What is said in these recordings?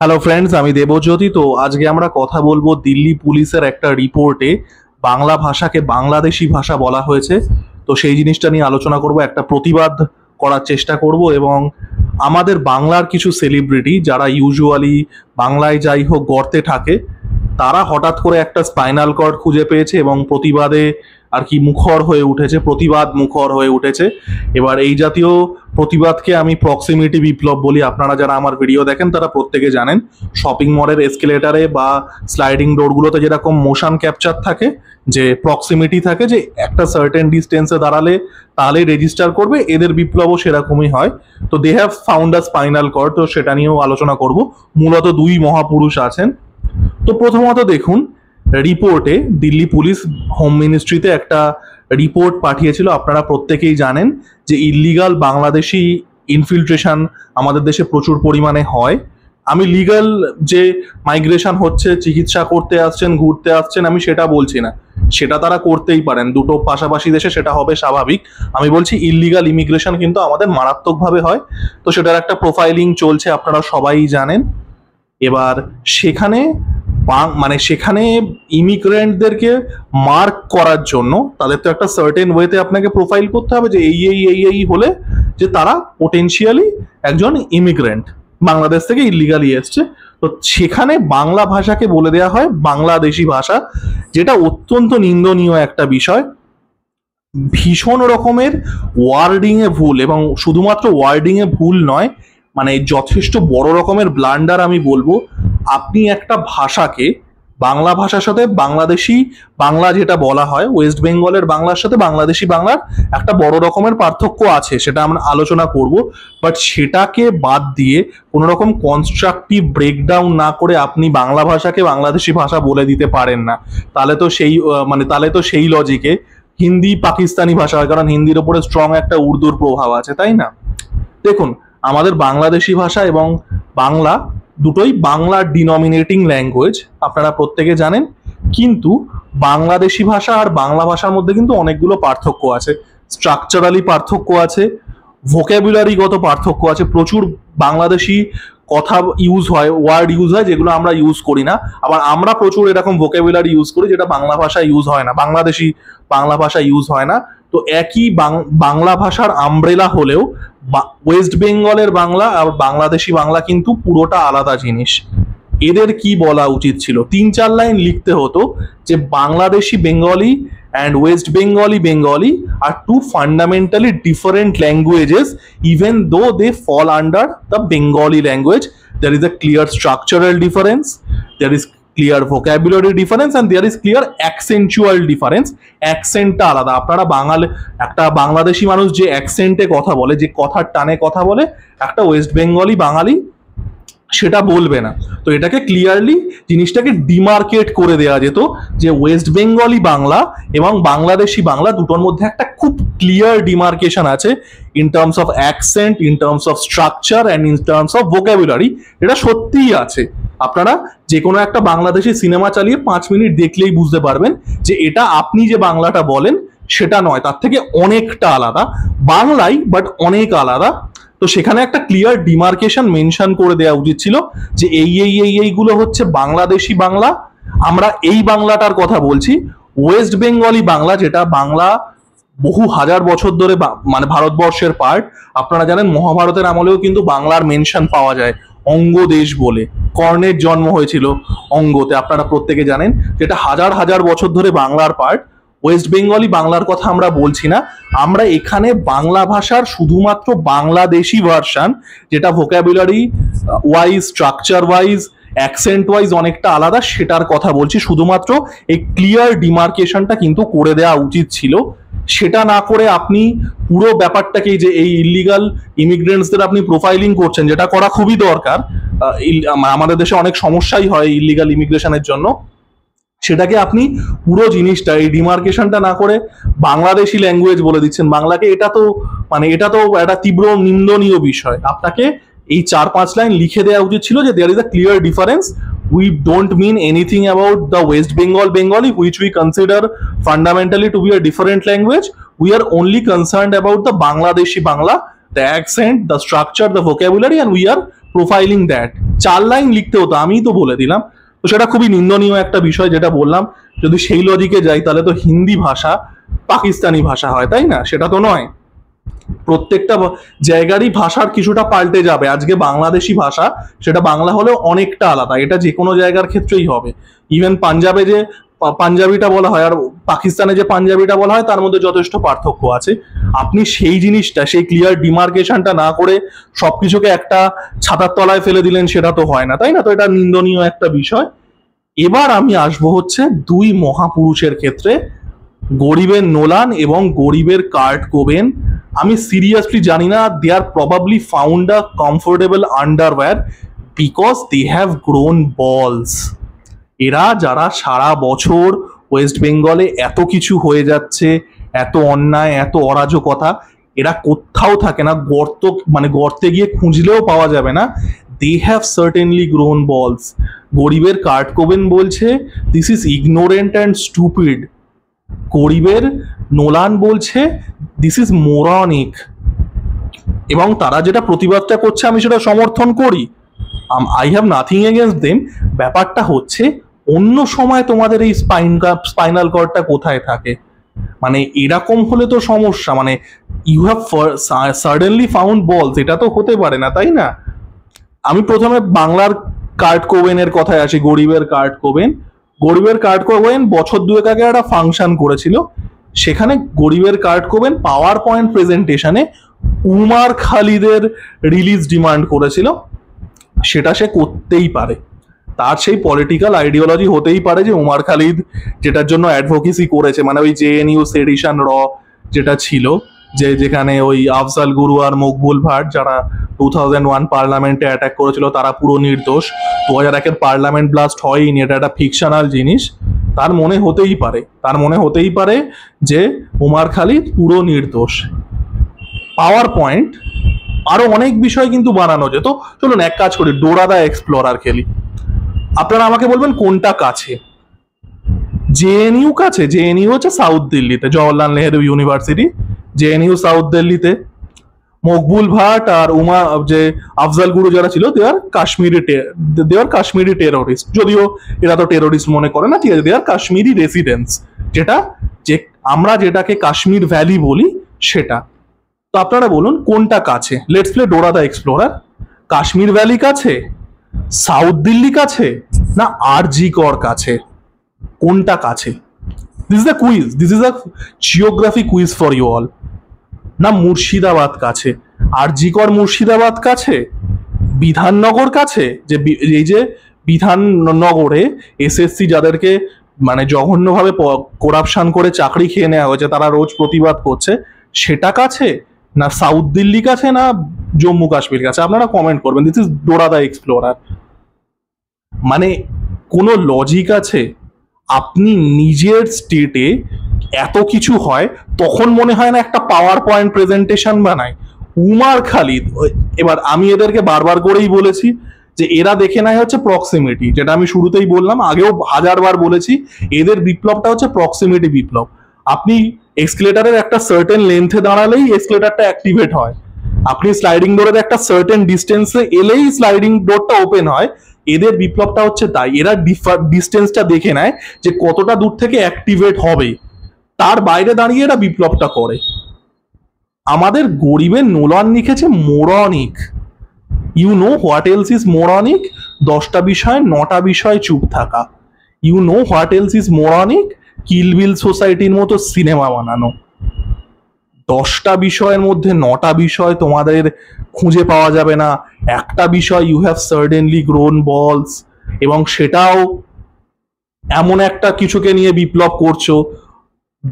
Hello friends, আমি দেবজ্যোতি। তো আজকে আমরা কথা বলবো দিল্লি পুলিশের একটা রিপোর্টে বাংলা ভাষাকে বাংলাদেশি ভাষা বলা হয়েছে। তো সেই জিনিসটা নিয়ে আলোচনা করব, একটা প্রতিবাদ করার চেষ্টা করব এবং আমাদের বাংলার কিছু সেলিব্রিটি যারা ইউজুয়ালি বাংলায় যাই হোক গর্তে থাকে, তারা হঠাৎ করে একটা স্পাইনাল কর্ড খুঁজে পেয়েছে এবং প্রতিবাদে আর কি মুখর হয়ে উঠেছে, প্রতিবাদ মুখর হয়ে উঠেছে। এবার এই জাতীয় প্রতিবাদকে আমি প্রক্সিমিটি বিপ্লব বলি। আপনারা যারা আমার ভিডিও দেখেন তারা প্রত্যেকে জানেন, শপিং মলের এসকেলেটারে বা স্লাইডিং ডোরগুলোতে যেরকম মোশন ক্যাপচার থাকে, যে প্রক্সিমিটি থাকে, যে একটা সার্টেন ডিস্টেন্সে দাঁড়ালে তাহলেই রেজিস্টার করবে, এদের বিপ্লবও সেরকমই হয়। তো they have found a spinal cord, তো সেটা নিয়েও আলোচনা করব। মূলত দুই মহাপুরুষ আছেন। তো প্রথমত দেখুন, রিপোর্টে দিল্লি পুলিশ হোম মিনিস্ট্রিতে একটা রিপোর্ট পাঠিয়েছিল। আপনারা প্রত্যেকেই জানেন যে ইল্লিগাল বাংলাদেশি ইনফিল্ট্রেশন আমাদের দেশে প্রচুর পরিমাণে হয়। আমি লিগাল যে মাইগ্রেশন হচ্ছে, চিকিৎসা করতে আসছেন, ঘুরতে আসছেন, আমি সেটা বলছি না, সেটা তারা করতেই পারেন, দুটো পাশাপাশি দেশে সেটা হবে স্বাভাবিক। আমি বলছি ইল্লিগাল ইমিগ্রেশন কিন্তু আমাদের মারাত্মকভাবে হয়। তো সেটার একটা প্রোফাইলিং চলছে, আপনারা সবাই জানেন। এবার সেখানে সেখানে ইমিগ্রেন্টদেরকে মার্ক করার জন্য তাদের তো একটা সার্টেন ওয়েতে আপনাকে প্রোফাইল করতে হবে, যে এই হলে যে তারা পোটেনশিয়ালি একজন ইমিগ্রেন্ট, বাংলাদেশ থেকে ইলিগালি এসছে। তো সেখানে বাংলা ভাষাকে বলে দেওয়া হয় বাংলাদেশি ভাষা, যেটা অত্যন্ত নিন্দনীয় একটা বিষয়। ভীষণ রকমের ওয়ার্ডিং এ ভুল, এবং শুধুমাত্র ওয়ার্ডিং এ ভুল নয়, যথেষ্ট বড় রকমের ব্লান্ডার আমি বলবো। আপনি একটা ভাষাকে, বাংলা ভাষার সাথে বাংলাদেশি বাংলা যেটা বলা হয়, ওয়েস্ট বেঙ্গলের বাংলার সাথে বাংলাদেশি বাংলার একটা বড় রকমের পার্থক্য আছে, সেটা আমরা আলোচনা করব। বাট সেটাকে বাদ দিয়ে কোনো রকম কনস্ট্রাকটিভ ব্রেকডাউন না করে আপনি বাংলা ভাষাকে বাংলাদেশি ভাষা বলে দিতে পারেন না। তাহলে তো সেই লজিকে হিন্দি পাকিস্তানি ভাষা হয়, কারণ হিন্দির ওপরে স্ট্রং একটা উর্দুর প্রভাব আছে, তাই না? দেখুন, আমাদের বাংলাদেশি ভাষা এবং বাংলা দুটোই বাংলার ডিনোমিনেটিং ল্যাঙ্গুয়েজ, আপনারা প্রত্যেকে জানেন। কিন্তু বাংলাদেশি ভাষা আর বাংলা ভাষার মধ্যে কিন্তু অনেকগুলো পার্থক্য আছে। স্ট্রাকচারালি পার্থক্য আছে, ভোকাবুলারিগত পার্থক্য আছে। প্রচুর বাংলাদেশি কথা ইউজ হয়, ওয়ার্ড ইউজ হয় যেগুলো আমরা ইউজ করি না। আবার আমরা প্রচুর এরকম ভোকাবুলারি ইউজ করি যেটা বাংলা ভাষায় ইউজ হয় না, বাংলাদেশি বাংলা ভাষা ইউজ হয় না। তো একই বাংলা ভাষার আমব্রেলা হলেও ওয়েস্ট বেঙ্গলের বাংলা আর বাংলাদেশি বাংলা কিন্তু পুরোটা আলাদা জিনিস। এদের কি বলা উচিত ছিল, 3-4 লাইন লিখতে হতো যে Bangladeshi Bengali and West Bengali are two fundamentally different languages, even though they fall under the Bengali language. There is a clear structural difference, there is clear vocabulary difference, and there is clear accentual difference. অ্যাকসেন্টটা আলাদা। আপনারা একটা বাংলাদেশি মানুষ যে অ্যাকসেন্টে কথা বলে, যে কথার টানে কথা বলে, একটা ওয়েস্ট বেঙ্গলি বাঙালি সেটা বলবে না। তো এটাকে ক্লিয়ারলি জিনিসটাকে ডিমার্কেট করে দেওয়া যেত, যে ওয়েস্ট বেঙ্গলি বাংলা এবং বাংলাদেশি বাংলা দুটোর মধ্যে একটা খুব ক্লিয়ার ডিমার্কেশন আছে, in terms of accent, in terms of structure and in terms of vocabulary. এটা সত্যিই আছে। আপনারা যে কোনো একটা বাংলাদেশি সিনেমা চালিয়ে 5 মিনিট দেখলেই বুঝতে পারবেন যে এটা আপনি যে বাংলাটা বলেন সেটা নয়, তার থেকে অনেকটা আলাদা বাংলাই, বাট অনেক আলাদা। তো সেখানে একটা ক্লিয়ার ডিমার্কেশন মেনশন করে দেওয়া উচিত ছিল, যে এইগুলো হচ্ছে বাংলাদেশি বাংলা, আমরা এই বাংলাটার কথা বলছি। ওয়েস্ট বেঙ্গলি বাংলা, যেটা বাংলা বহু হাজার বছর ধরে ভারতবর্ষের পার্ট। আপনারা জানেন মহাভারতের আমলেও কিন্তু বাংলার মেনশন পাওয়া যায়, অঙ্গ দেশ বলে। কর্ণের জন্ম হয়েছিল অঙ্গতে, আপনারা প্রত্যেকে জানেন, যেটা হাজার হাজার বছর ধরে বাংলার পার্ট। ওয়েস্ট বেঙ্গলি বাংলার কথা আমরা বলছি না, আমরা এখানে বাংলা ভাষার শুধুমাত্র বাংলাদেশি ভার্সন, যেটা vocabulary wise, structure wise, accent wise অনেকটা আলাদা, সেটার কথা বলছি। শুধুমাত্র এই ক্লিয়ার ডিমার্কেশনটা কিন্তু করে দেওয়া উচিত ছিল। সেটা না করে আপনি পুরো ব্যাপারটাকেই, যে এই ইলিগাল ইমিগ্রেন্টসদের আপনি প্রোফাইলিং করছেন, যেটা করা খুবই দরকার, আমাদের দেশে অনেক সমস্যাই হয় ইলিগাল ইমিগ্রেশনের জন্য, সেটাকে আপনি পুরো জিনিসটা, এই ডিমার্কেশনটা না করে বাংলাদেশি ল্যাঙ্গুয়েজ বলে দিচ্ছেন বাংলাকে। এটা তো একটা তীব্র নিন্দনীয় বিষয়। আপনাকে এই 4-5 লাইন লিখে দেওয়া উচিত ছিল যে there is a clear difference. We don't mean anything about the West Bengal Bengali, which we consider fundamentally to be a different language. We are only concerned about the Bangladeshi Bangla, the accent, the structure, the vocabulary, and we are profiling that. 4 line লিখতে হতো, আমিই তো বলে দিলাম। তো সেটা খুবই নিন্দনীয় একটা বিষয়, যেটা বললাম। যদি সেই লজিকে যাই তাহলে তো হিন্দি ভাষা পাকিস্তানি ভাষা হয়, তাই না? সেটা তো নয়। প্রত্যেকটা জায়গারই ভাষার কিছুটা পাল্টে যাবে। আজকে বাংলাদেশি ভাষা, সেটা বাংলা হলেও অনেকটা আলাদা, এটা যে কোনো জায়গার ক্ষেত্রেই হবে। ইভেন পাঞ্জাবে যে পাঞ্জাবিটা বলা হয় আর পাকিস্তানে যে পাঞ্জাবিটা বলা হয়, তার মধ্যে যথেষ্ট পার্থক্য আছে। আপনি সেই জিনিসটা, সেই ক্লিয়ার ডিমার্কেশনটা না করে সবকিছুকে একটা ছাতার তলায় ফেলে দিলেন, সেটা তো হয় না, তাই না? তো এটা নিন্দনীয় একটা বিষয়। এবার আমি আসবো হচ্ছে দুই মহাপুরুষের ক্ষেত্রে, গরিবের নোলান এবং গরিবের কার্ট কোবেন। আমি সিরিয়াসলি জানি না, they are probably found a comfortable underwear because they have grown balls. এরা যারা সারা বছর ওয়েস্ট বেঙ্গলে এত কিছু হয়ে যাচ্ছে, এত অন্যায়, এত অরাজকতা, এরা কোথাও থাকে না, গর্তে গিয়ে খুঁজলেও পাওয়া যাবে না। দে হ্যাভ সার্টেনলি গ্রোন বলস। গরিবের কার্ট কোবেন বলছে this is ignorant and stupid. গরিবের নোলান বলছে দিস ইজ মোরনিক। এবং তারা যেটা প্রতিবাদটা করছে আমি সেটা সমর্থন করি, I have nothing against them. ব্যাপারটা হচ্ছে অন্য সময় তোমাদের এই স্পাইনাল কর্ডটা কোথায় থাকে? মানে এরকম হলে তো সমস্যা, মানে ইউ হ্যাভ সাডেনলি ফাউন্ড বলস, এটা তো হতে পারে না, তাই না? আমি প্রথমে বাংলার কার্ট কোবেনের কথায় আসি, গরিবের কার্ট কোবেন। গরিবের কার্ট কোবেন বছর দুয়েক আগে একটা ফাংশন করেছিল, সেখানে গরিবের কার্ট কোবেন পাওয়ার পয়েন্ট প্রেজেন্টেশনে উমার খালিদের রিলিজ ডিমান্ড করেছিল। সেটা সে করতেই পারে, তার সেই পলিটিক্যাল আইডিওলজি হতেই পারে যে উমার খালিদ যেটার জন্য অ্যাডভোকেসি করেছে, মানে ওই জেএনইউ সেডিশন র যেটা ছিল, যেখানে ওই আফজাল গুরু আর মকবুল ভাট যারা 2001 পার্লামেন্টে অ্যাটাক করেছিল, তারা পুরো নির্দোষ। 2001-এর পার্লামেন্ট ব্লাস্ট হয়নি, এটা একটা ফিকশনাল জিনিস। তার মনে হতেই পারে যে উমার খালিদ পুরো নির্দোষ। পাওয়ার পয়েন্ট আরো অনেক বিষয় কিন্তু বানানো যেত। চলুন এক কাজ করি, ডোরা দা এক্সপ্লোরার খেলি। আপনারা আমাকে বলবেন কোনটা কাছে। জেএনইউ কাছে, জেএনইউ হচ্ছে সাউথ দিল্লিতে, Jawaharlal Nehru university, JNU south দিল্লিতে। মকবুল ভাট আর যে আফজাল গুরু যারা ছিল, দে আর কাশ্মীরি টেরোরিস্ট, যদিও এরা তো টেরোরিস্ট মনে করে না, ঠিক আছে, দে আর কাশ্মীরি রেসিডেন্টস, যে আমরা যেটাকে কাশ্মীর ভ্যালি বলি সেটা। তো আপনারা বলুন কোনটা কাছে। Let's play Dora the Explorer. Kashmir valley কাছে, সাউথ দিল্লি কাছে, না আরজি কর কাছে? কোনটা কাছে? This is the quiz, this is a geography quiz for you all. না মুর্শিদাবাদ কাছে? আরজি কর মুর্শিদাবাদ কাছে, বিধাননগর কাছে, এই যে বিধাননগরে এসএসসি যাদেরকে মানে জঘন্যভাবে করাপশন করে চাকরি খেয়ে নেওয়া হয়েছে, তারা রোজ প্রতিবাদ করছে, সেটা কাছে, না সাউথ দিল্লি কাছে, না জম্মু কাশ্মীর কাছে? আপনারা কমেন্ট করবেন। দিস ইজ ডোরা দা এক্সপ্লোরার। মানে কোনো লজিক আছে? আপনি নিজের স্টেটে এত কিছু হয়, তখন মনে হয় না একটা পাওয়ার পয়েন্ট প্রেজেন্টেশন বানায়? উমার খালিদ, এবার আমি এদেরকে বারবার করেই বলেছি যে এরা দেখে নেয় হচ্ছে প্রক্সিমিটি, যেটা আমি শুরুতেই বললাম, আগেও হাজারবার বলেছি, এদের বিপ্লবটা হচ্ছে প্রক্সিমিটি বিপ্লব। আপনি এক্সকেলেটারের একটা সার্টেন লেন্থে দাঁড়ালেই এক্সকেলেটারটা অ্যাক্টিভেট হয়, আপনি স্লাইডিং ডোরের একটা সার্টেন ডিস্টেন্সে এলেই স্লাইডিং ডোরটা ওপেন হয়। এদের বিপ্লবটা হচ্ছে তাই, এরা ডিস্টেন্সটা দেখে নেয় যে কতটা দূর থেকে অ্যাক্টিভেট হবে, তার বাইরে দাঁড়িয়ে এরা বিপ্লবটা করে। আমাদের গরিবের নোলান লিখেছে moronic. You know what else is moronic? 10টা বিষয় 9টা বিষয় চুপ থাকা। You know what else is moronic? Kill Bill সোসাইটির মতো সিনেমা বানানো। 10টা বিষয়ের মধ্যে 9টা বিষয় তোমাদের খুঁজে পাওয়া যাবে না, একটা বিষয় ইউ হ্যাভ সার্টেনলি গ্রোন বলস, এবং সেটাও এমন একটা কিছুকে নিয়ে বিপ্লব করছো।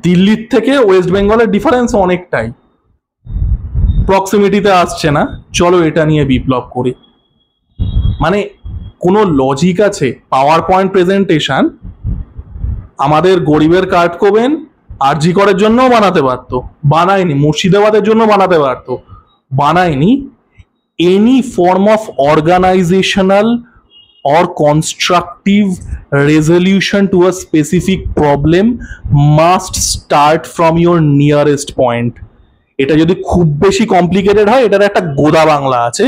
দিল্লির থেকে ওয়েস্ট বেঙ্গলের ডিফারেন্স অনেকটাই, প্রক্সিমিটিতে আসছে না, চলো এটা নিয়ে বিপ্লব করি। মানে কোনো লজিক আছে? পাওয়ার পয়েন্ট প্রেজেন্টেশন আমাদের গরিবের কার্ড কোবেন আরজি করের জন্যও বানাতে পারতো, বানায়নি। মুর্শিদাবাদের জন্য বানাতে পারতো, বানায়নি। Any form of organisational or constructive resolution to a specific problem must start from your nearest point. এটা যদি খুব বেশি কমপ্লিকেটেড হয়, এটার একটা গোদা বাংলা আছে,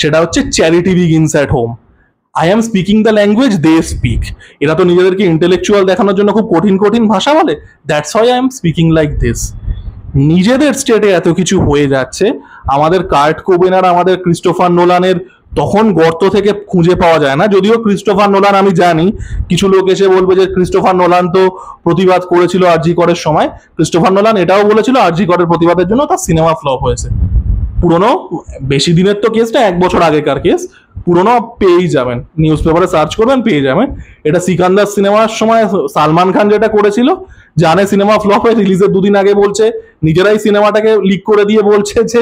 সেটা হচ্ছে charity begins at home. I am speaking the language they speak. এরা তো নিজেদেরকে ইন্টেলেকচুয়াল দেখানোর জন্য খুব কঠিন কঠিন ভাষা বলে, that's why I am speaking like this. নিজেদের স্টেটে এত কিছু হয়ে যাচ্ছে, আমাদের কার্ট কোবেন আর আমাদের ক্রিস্টোফার নোলানের তখন গর্ত থেকে খুঁজে পাওয়া যায় না। যদিও ক্রিস্টোফার নোলান, আমি জানি কিছু লোক এসে বলবে যে ক্রিস্টোফার নোলান তো প্রতিবাদ করেছিল আরজি করের সময়। ক্রিস্টোফার নোলান এটাও বলেছিল আরজি করের প্রতিবাদের জন্য তার সিনেমা ফ্লপ হয়েছে। পুরোনো, বেশি দিনের তো কেসটা, 1 বছর আগেকার কেস, পুরোনো পেয়েই যাবেন, নিউজ পেপারে সার্চ করবেন পেয়ে যাবেন। এটা সিকান্দার সিনেমার সময় সালমান খান যেটা করেছিল, জানে সিনেমা ফ্লপ হয়ে রিলিজের 2 দিন আগে বলছে, নিজেরাই সিনেমাটাকে লিক করে দিয়ে বলছে যে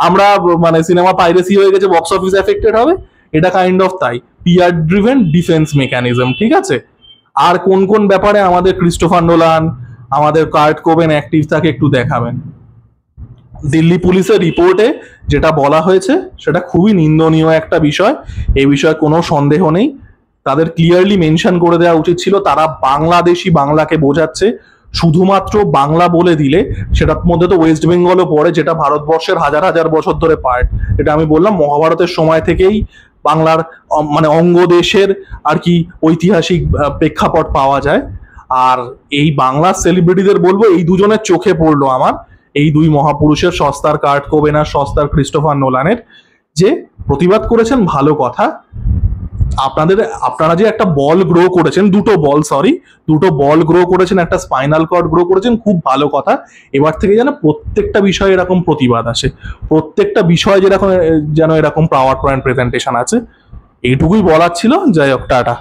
আমরা মানে সিনেমা পাইরেসি হয়ে গেছে, বক্স অফিস এফেক্টেড হবে। এটা কাইন্ড অফ তাই, পিআর ড্রিভেন ডিফেন্স মেকানিজম, ঠিক আছে। আর কোন কোন ব্যাপারে আমাদের ক্রিস্টোফার নোলান, আমাদের কার্ট কোবেন অ্যাক্টিভ থাকে একটু দেখাবেন। দিল্লি পুলিশের রিপোর্টে যেটা বলা হয়েছে সেটা খুবই নিন্দনীয় একটা বিষয়, এই বিষয়ে কোনো সন্দেহ নেই। তাদের ক্লিয়ারলি মেনশন করে দেওয়া উচিত ছিল তারা বাংলাদেশি বাংলাকে বোঝাচ্ছে। শুধুমাত্র বাংলা বলে দিলে, সেটার মধ্যে তো ওয়েস্ট বেঙ্গলও পড়ে, যেটা ভারতবর্ষের হাজার হাজার বছর ধরে পার্ট। এটা আমি বললাম মহাভারতের সময় থেকেই বাংলার মানে অঙ্গদেশের আর কি ঐতিহাসিক প্রেক্ষাপট পাওয়া যায়। আর এই বাংলার সেলিব্রিটিদের বলবো, এই দুজনের চোখে পড়লো আমার, এই 2 মহাপুরুষের, সস্তার কার্ট কোবেন আর সস্তার ক্রিস্টোফার নোলানের, যে প্রতিবাদ করেছেন ভালো কথা। আপনারা যে একটা বল গ্রো করেছেন, দুটো বল গ্রো করেছেন, একটা স্পাইনাল কর্ড গ্রো করেছেন, খুব ভালো কথা। এবার থেকে যেন প্রত্যেকটা বিষয়ে এরকম প্রতিবাদ আসে, প্রত্যেকটা বিষয় যেরকম যেন এরকম পাওয়ার পয়েন্ট প্রেজেন্টেশন আছে। এইটুকুই বলার ছিল। যাই হোক, টাটা।